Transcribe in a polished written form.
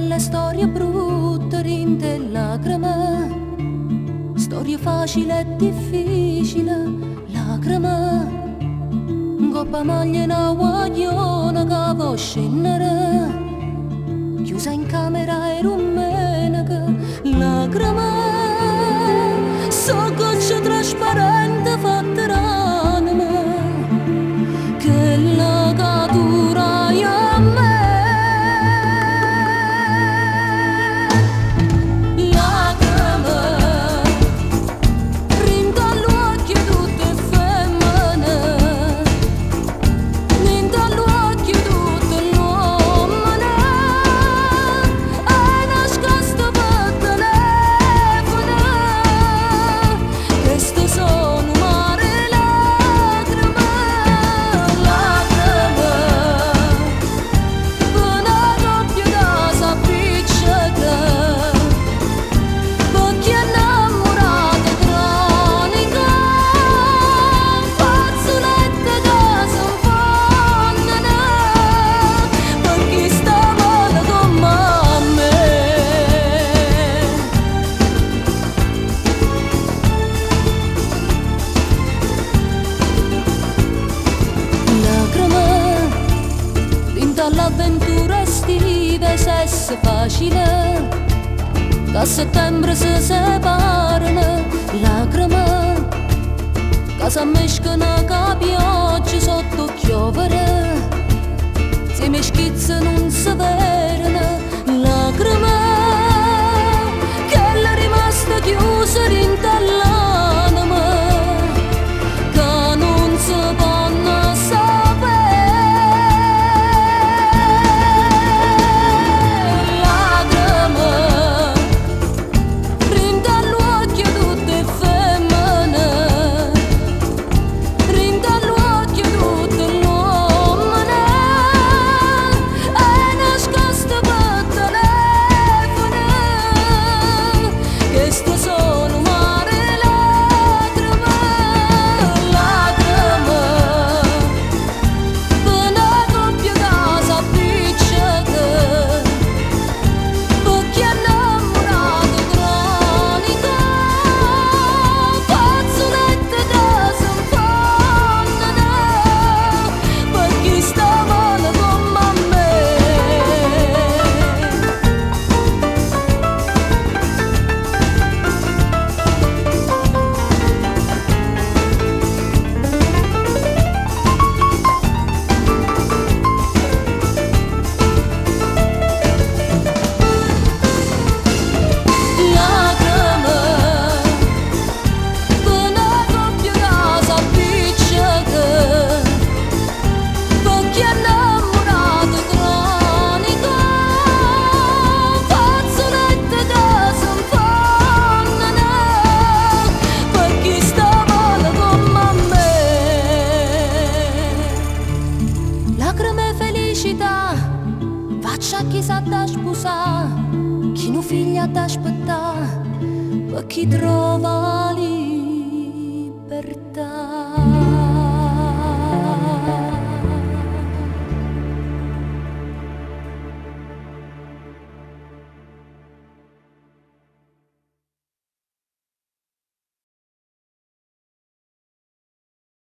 belle storie brutte, rinte e lacrime, storie facili e difficili, lacrime. Coppa maglia una guagliona che può scendere, chiusa in camera e rumenaca, lacrime. So goccia trasparente fatta d'anima, che la catura a me. L'avventura estiva se facile, da settembre si separano, lacrime che si mescano con pioggia sotto chiovere, se meschizze non si vedono, lacrime che è rimasta chiusa dentro l'anima, che non si può faccia chi sa da sposare, chi non figlia da aspettare, per chi trova libertà.